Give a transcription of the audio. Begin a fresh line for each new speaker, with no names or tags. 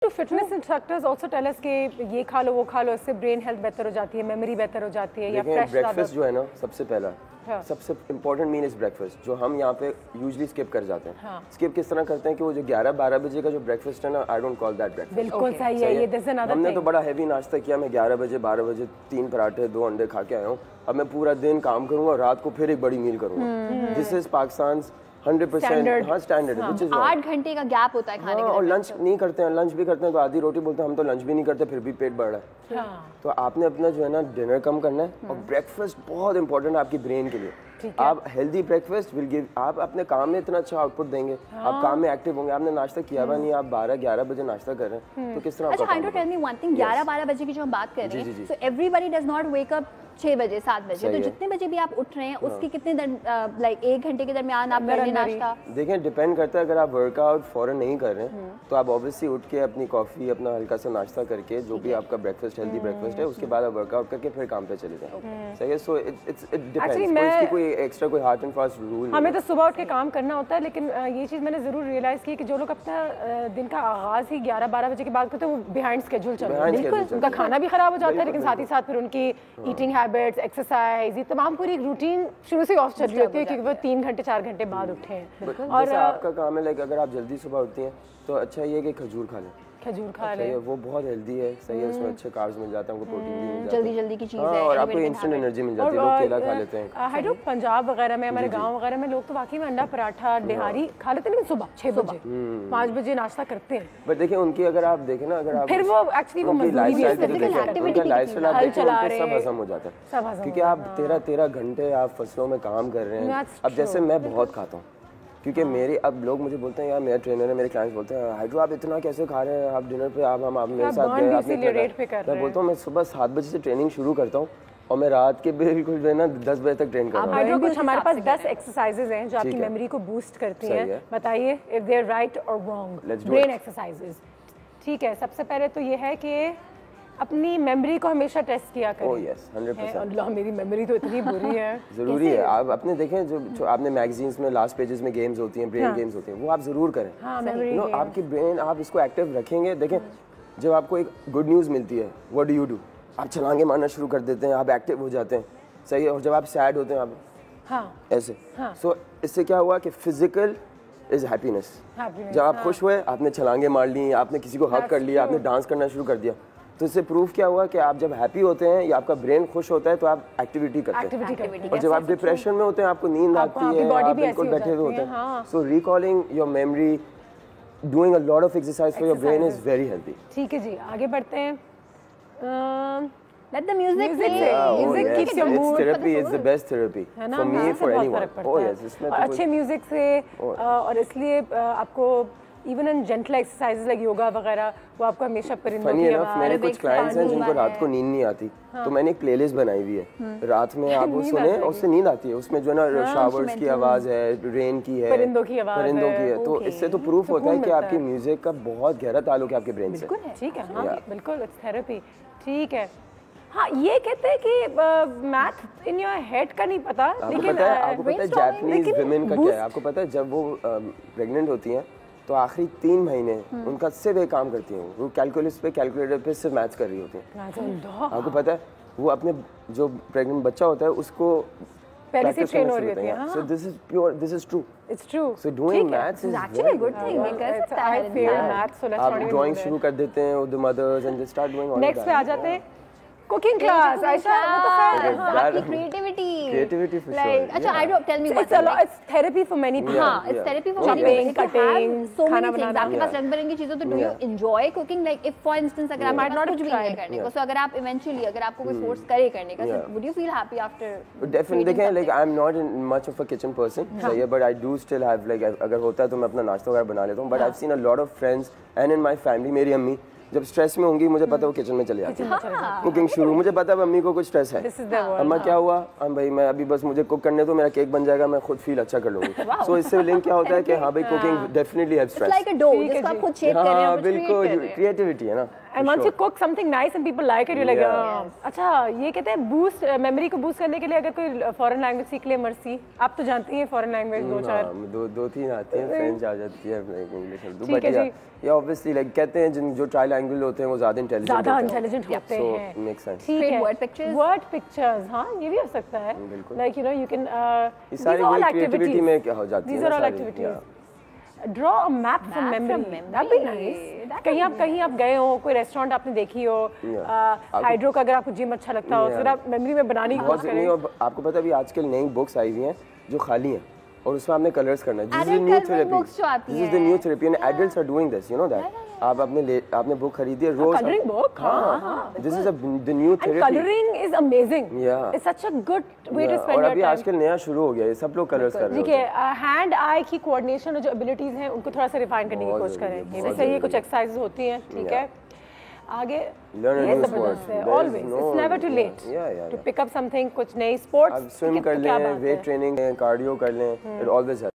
तो fitness instructors also tell us कि ये खा लो वो खा लो, इससे ब्रेन हेल्थ बेहतर हो जाती है, मेमोरी बेहतर हो जाती है, या फ्रेश
ब्रेकफास्ट जो है ना सबसे पहला सबसे इम्पोर्टेंट मील इज ब्रेकफास्ट, जो हम यहाँ पे यूजुअली स्किप कर जाते हैं। स्किप किस तरह करते हैं कि वो जो 11-12 बजे का जो ब्रेकफास्ट है ना, I don't call that breakfast.
बिल्कुल सही है, ये दिस अनदर
हमने तो बड़ा हैवी नाश्ता किया, मैं 11 बजे 12 बजे 3 पराठे 2 अंडे खा के आया हूँ। अब मैं पूरा दिन काम करूंगा, रात को फिर एक बड़ी मील करूंगा। This is Pakistan 100%। हाँ स्टैंडर्ड है,
8 घंटे का गैप होता है खाने के।
और लंच नहीं करते हैं, लंच भी करते हैं तो आधी रोटी बोलते हैं, हम तो लंच भी नहीं करते फिर भी पेट बढ़ रहा है। तो आपने अपना जो है ना डिनर कम करना है, और ब्रेकफास्ट बहुत इंपॉर्टेंट है आपकी ब्रेन के लिए। आप हेल्दी ब्रेकफास्ट विल गिव, आप अपने काम में इतना अच्छा आउटपुट देंगे, आप काम में एक्टिव होंगे। आपने नाश्ता किया हुआ नहीं, आप 12-11 बजे नाश्ता कर रहे हैं, तो किस तरह?
अच्छा, हाइड्रो टेल मी वन थिंग, 11-12 बजे की जो हम बात कर रहे हैं, so everybody does not wake up 6 बजे 7 बजे, तो जितने बजे भी आप उठ रहे हैं उसके कितने लाइक 1 घंटे के दरमियान आप कर रहे हैं नाश्ता?
देखें डिपेंड करता है, अगर आप वर्कआउट फौरन नहीं कर रहे हैं तो आप ऑब्वियसली उठ के अपनी कॉफी अपना हल्का सा नाश्ता करके जो भी आपका ब्रेकफास्ट हेल्दी ब्रेकफास्ट है, उसके बाद आप वर्कआउट करके फिर काम पे चले जाएं। सही है। सो इट डिपेंड्स, कोई एक्स्ट्रा कोई हार्ड एंड फास्ट रूल।
हमें तो सुबह उठ के काम करना होता है, लेकिन ये चीज़ मैंने जरूर रियलाइज की कि जो लोग अपना दिन का आगाज ही 11-12 बजे के बाद करते हैं, वो बिहाइंड स्केड्यूल चल रहे हैं। उनका खाना भी खराब हो जाता है, लेकिन साथ ही साथ फिर उनकी ईटिंग हैबिट्स, एक्सरसाइज, ये तमाम पूरी रूटीन शुरू से ऑफ चल रही होती है, क्योंकि वो 3 घंटे 4 घंटे बाद उठे हैं।
और आपका काम है लाइक अगर आप जल्दी सुबह उठती हैं तो अच्छा ये कि खजूर खा लें,
खजूर खा लें,
वो बहुत हेल्दी है। सही है, उसमें अच्छे कार्ब्स मिल जाते हैं, हमको प्रोटीन भी मिल जाता है,
जल्दी की चीज है,
और आपको इंस्टेंट एनर्जी मिल जाती है। लोग केला खा लेते हैं।
हाइड्रो पंजाब वगैरह में, हमारे गांव वगैरह में लोग तो वाकई में अंडा पराठा निहारी खा लेते हैं, लेकिन सुबह 6 बजे 5 बजे नाश्ता करते हैं।
बट देखिए उनकी अगर आप देखें ना, अगर आप
फिर वो एक्चुअली वो मजदूरी भी
उनका लाइफस्टाइल आप देखें, सब हजम हो जाता है, क्योंकि आप 13 घंटे आप फसलों में काम कर रहे हैं। अब जैसे मैं बहुत खाता हूँ, क्योंकि मेरे अब लोग मुझे बोलते हैं यार मेरा ट्रेनर है, मेरे क्लाइंट्स बोलते हैं हाइड्रो आप इतना कैसे खा रहे हैं, आप डिनर पे आप मेरे साथ गए, मैं बोलता हूँ मैं सुबह 7 बजे से ट्रेनिंग शुरू करता हूँ और मैं रात के बिल्कुल जो है ना 10 बजे तक ट्रेन कर रहा हूँ।
हाइड्रो कुछ हमारे पास 10 एक्सरसाइजेज हैं जो आपकी मेमोरी को बूस्ट करती हैं, बताइए इफ दे आर राइट और रॉन्ग ब्रेन एक्सरसाइजेज। ठीक है, सबसे पहले तो ये है कि अपनी मेमोरी को हमेशा टेस्ट किया करें।
Oh yes, 100%।
अल्लाह मेरी मेमोरी तो इतनी बुरी है।
जरूरी है, आप अपने देखें जो आपने मैगजीन्स में लास्ट पेजेस में गेम्स होती हैं, ब्रेन गेम्स होती हैं, वो आप जरूर करें। आपकी ब्रेन आप इसको एक्टिव रखेंगे। देखें जब आपको एक गुड न्यूज़ मिलती है, व्हाट डू यू डू? आप छलांगे मारना शुरू कर देते हैं, आप एक्टिव हो जाते हैं। सही है। और जब आप सैड होते हैं आप ऐसे, सो इससे क्या हुआ कि फिजिकल इज हैप्पीनेस। जब आप खुश हुए, आपने छलांगे मार ली, आपने किसी को हग कर लिया, आपने डांस करना शुरू कर दिया, तो इससे प्रूफ क्या हुआ कि आप जब हैप्पी होते हैं या आपका ब्रेन खुश होता है तो आप एक्टिविटी करते हैं। और जब आप डिप्रेशन में होते हैं, आपको नींद आती है, आप बिल्कुल बैठे हुए होते हैं। So recalling your memory, doing a lot of exercise for your brain is very healthy.
ठीक है जी, आगे बढ़ते हैं।
Let the music play.
Music keeps your mood.
It's therapy. It's the best therapy for me, for anyone. Oh yes, इसमें तो
अच्छे music से, और इसलिए आपको even in gentle exercises like yoga वगैरह, वो आपको हमेशा परिंदों की आवाज़।
मेरे कुछ क्लाइंट्स हैं जिनको रात को नींद नहीं आती, तो मैंने एक प्लेलिस्ट बनाई हुई है, रात में आप वो सुने और उससे नींद आती है। उसमें जो है ना शावर्स की आवाज़ है, रेन की है,
परिंदों की है,
तो इससे तो प्रूफ होता है कि आपकी म्यूजिक का बहुत गहरा ताल्लुक है आपके ब्रेन से।
ठीक है, हाँ बिल्कुल, इट्स थेरेपी। ठीक है, हाँ ये कहते हैं कि मैथ इन योर हेड का नहीं पता, लेकिन
आपको पता है जापानीज विमेन का क्या है? आपको पता है जब वो प्रेग्नेंट होती हैं तो आखिरी 3 महीने उनका सिर्फ एक काम करती हैं, वो कैलकुलेटर पे सिर्फ मैथ्स कर रही होती हैं। आपको पता है वो अपने जो प्रेग्नेंट बच्चा होता है उसको
पहले से ट्रेन हो रही होती है।
So this is pure, this is true.
It's true.
So doing maths is
actually a good thing because
I fail maths, so let's not even.
आप ड्राइंग शुरू कर देते हैं with the mothers and they start doing all that.
Next पे आ जाते हैं cooking class. Ayesha वो तो खैर
आपकी क्रिएटिविटी
for sure.
अच्छा, I don't tell me what
it's therapy for many people.
हाँ, it's therapy for many people.
Cutting,
so
खाना
many things. आपके पास रंग बिरंगी चीजें, तो do you enjoy cooking? Like if for instance अगर आप not कुछ भी नहीं है करने को, so अगर आप eventually अगर आपको कोई force करे करने का, so would you feel happy after?
Definitely. देखें like I'm not much of a kitchen person, सही है, but I do still have like अगर होता है तो मैं अपना नाश्ता वगैरह बना लेता हूँ, but I've seen a lot of friends and in my family, मेरी अम्मी जब स्ट्रेस में होंगी, मुझे पता है वो किचन में चले जाती है, कुकिंग शुरू। मुझे पता है अम्मी को कुछ स्ट्रेस है, अम्मा क्या हुआ, भाई मैं अभी बस मुझे कुक करने दो, मेरा केक बन जाएगा, मैं खुद फील अच्छा कर लूंगी। सो इससे लिंक क्या होता है कि हाँ भाई cooking definitely helps stress.
Like a dough जिसको आप खुद शेप कर रहे हो,
बिल्कुल क्रिएटिविटी है ना।
And once you cook something nice and people like it, you're like, अच्छा ये कहते हैं बूस्ट मेमोरी को बूस्ट करने के लिए अगर कोई फॉरेन लैंग्वेज सीख ले मर्सी, आप तो जानती हैं फॉरेन लैंग्वेज
दो तीन आती हैं, फ्रेंच आ जाती है, इंग्लिश बट ये ऑब्वियसली लाइक कहते हैं जो ट्राइलैंगुलर होते हैं वो ज्यादा इंटेलिजेंट होते हैं, मेक सेंस।
ठीक है,
वर्ड पिक्चर्स, हाँ ये भी हो सकता है, like you know you can
सारी क्रिएटिविटी में क्या हो जाती है,
these are all activities. Draw a map from memory. That'd be nice. कहीं आप गए हो, कोई रेस्टोरेंट आपने देखी हो, हाइड्रो का अगर आपको जिम अच्छा लगता हो, फिर आप मेमोरी में बनाने की कोशिश करें।
आपको पता है अभी आजकल नई बुक्स आई हुई हैं जो खाली हैं और उसमें आपने कलर्स करना है। This is the new therapy. This is the new therapy and adults are doing this. You know that. आप आपने बुक खरीदी है रोज।
Coloring book. हाँ।
This is the new therapy.
And coloring is amazing.
Yeah.
It's such a good way to spend your
time. और अभी
आजकल
नया शुरू हो गया है, सब लोग कलर्स कर रहे हैं।
ठीक है, हैंड आई की कोऑर्डिनेशन और जो एबिलिटीज हैं उनको थोड़ा सा रिफाइन करने की कोशिश करें। ये भी सही है, कुछ एक्सरसाइजेस होती हैं, ठीक है। आगे ये जबरदस्त है, always it's never too late to pick up something, कुछ नई स्पोर्ट्स
स्विम कर लें, वेट ट्रेनिंग कार्डियो कर लें, इट ऑलवेज